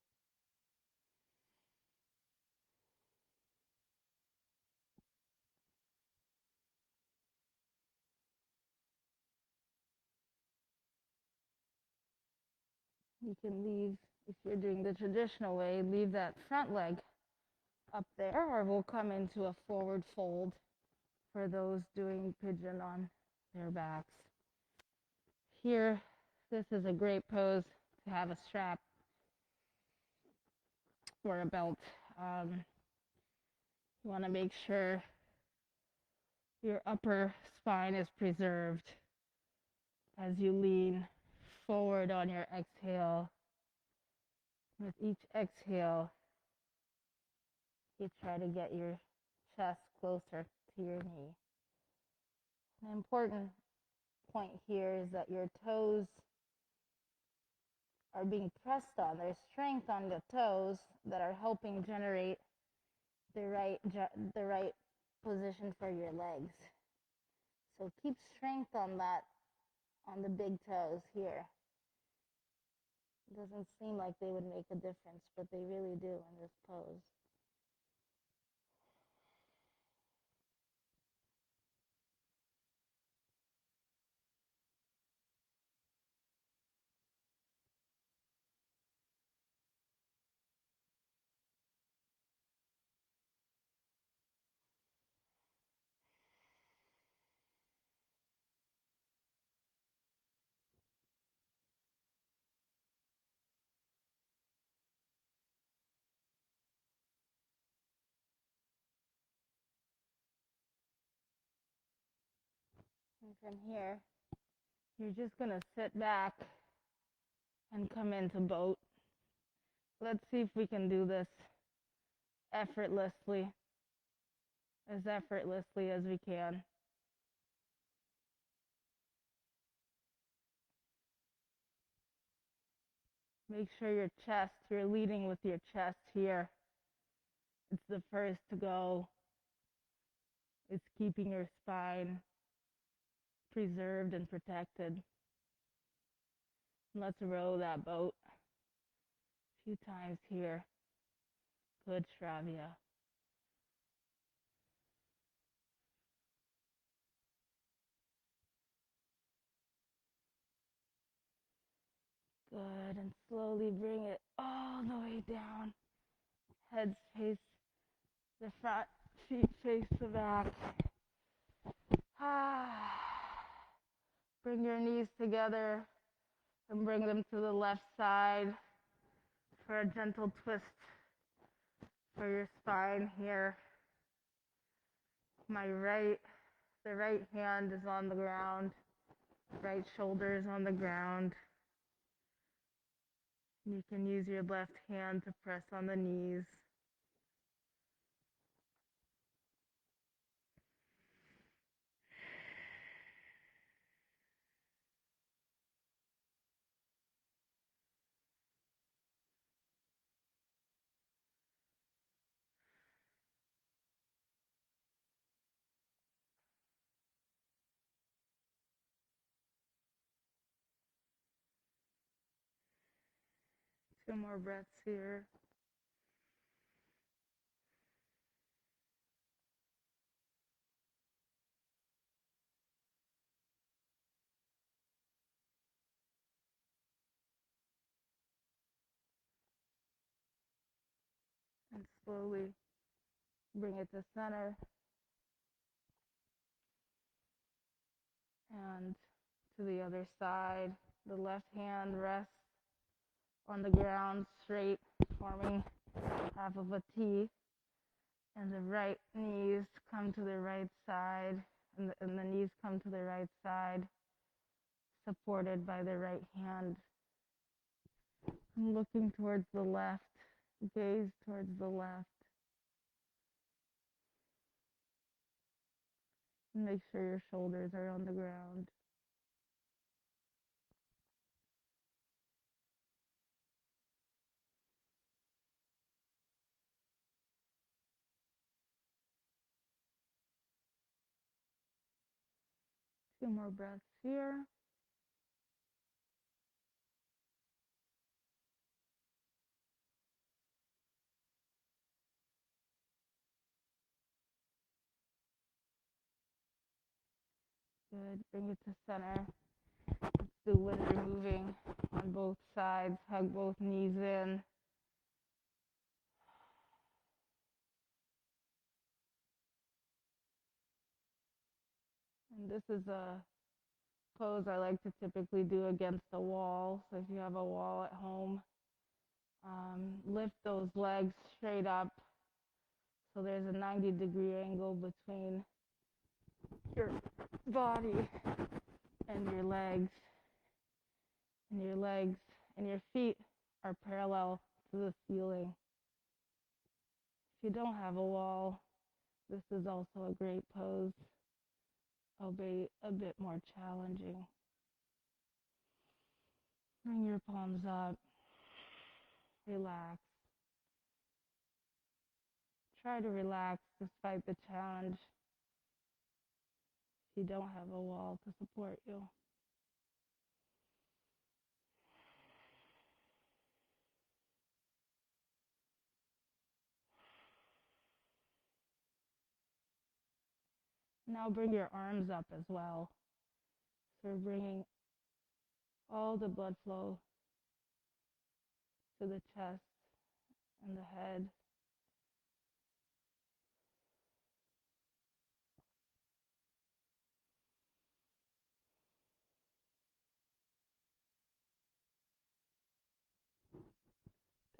You can leave, if you're doing the traditional way, leave that front leg up there, or we'll come into a forward fold for those doing pigeon on their backs. Here, this is a great pose to have a strap or a belt. You want to make sure your upper spine is preserved as you lean forward on your exhale. With each exhale, you try to get your chest closer to your knee. An important point here is that your toes are being pressed on. There's strength on the toes that are helping generate the right position for your legs. So keep strength on that, on the big toes here. It doesn't seem like they would make a difference, but they really do in this pose. And from here, you're just going to sit back and come into boat. Let's see if we can do this effortlessly as we can. Make sure you're leading with your chest here. It's the first to go. It's keeping your spine preserved and protected. Let's row that boat a few times here. Good, Shravya. Good, and slowly bring it all the way down. Heads face the front, feet face the back. Bring your knees together and bring them to the left side for a gentle twist for your spine here. The right hand is on the ground, right shoulder is on the ground. You can use your left hand to press on the knees. Two more breaths here. And slowly bring it to center and to the other side. The left hand rests on the ground straight, forming half of a T, and the right knees come to the right side, and the knees come to the right side, supported by the right hand. I'm looking towards the left, gaze towards the left. Make sure your shoulders are on the ground. Two more breaths here. Good. Bring it to center. Let's do wind removing on both sides. Hug both knees in. And this is a pose I like to typically do against a wall. So if you have a wall at home, lift those legs straight up. So there's a 90-degree angle between your body and your legs. And your legs and your feet are parallel to the ceiling. If you don't have a wall, this is also a great pose, albeit a bit more challenging. Bring your palms up. Relax. Try to relax despite the challenge if you don't have a wall to support you. Now bring your arms up as well. So we're bringing all the blood flow to the chest and the head.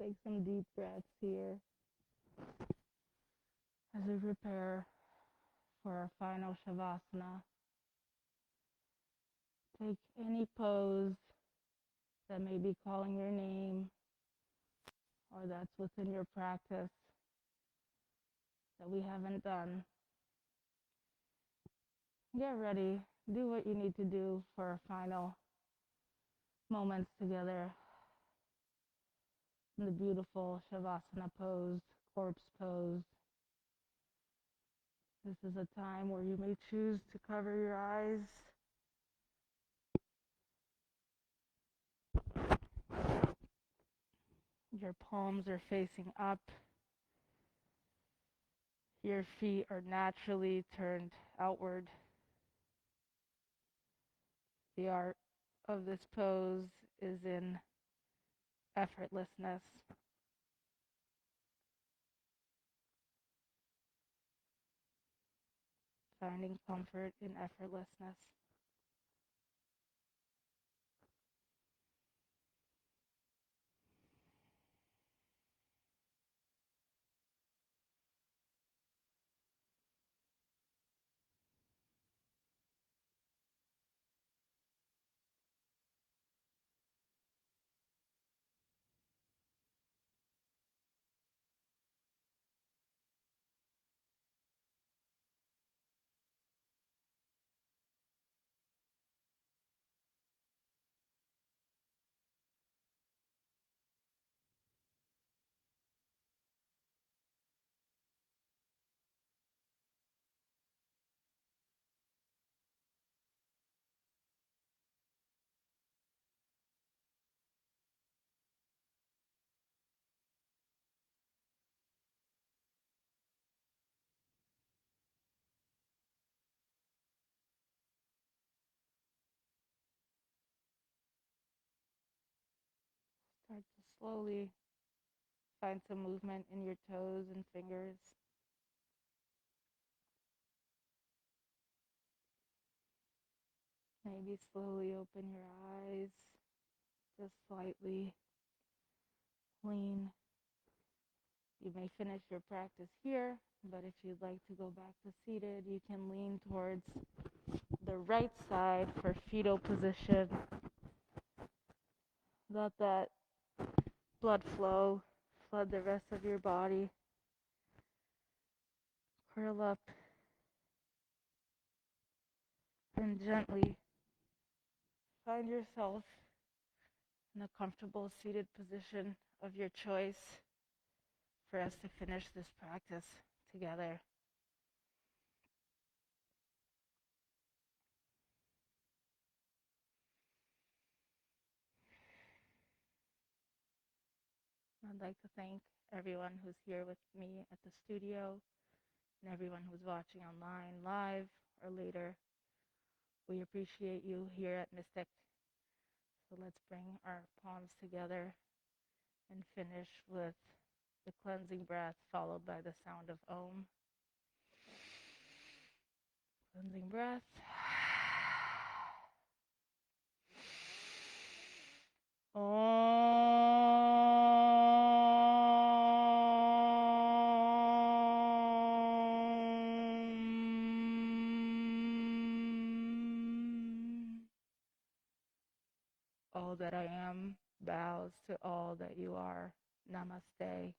Take some deep breaths here as we prepare for our final Shavasana. Take any pose that may be calling your name or that's within your practice that we haven't done. Get ready. Do what you need to do for our final moments together in the beautiful Shavasana pose, corpse pose. This is a time where you may choose to cover your eyes. Your palms are facing up. Your feet are naturally turned outward. The art of this pose is in effortlessness. Finding comfort in effortlessness. Start to slowly Find some movement in your toes and fingers. Maybe slowly open your eyes, just slightly lean. You may finish your practice here, but if you'd like to go back to seated, you can lean towards the right side for fetal position. Let that blood flow, flood the rest of your body. Curl up and gently find yourself in a comfortable seated position of your choice for us to finish this practice together. I'd like to thank everyone who's here with me at the studio and everyone who's watching online, live, or later. We appreciate you here at Mystic. So let's bring our palms together and finish with the cleansing breath followed by the sound of Om. Cleansing breath. All that I am bows to all that you are. Namaste.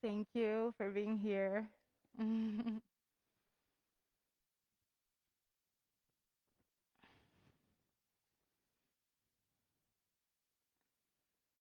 Thank you for being here.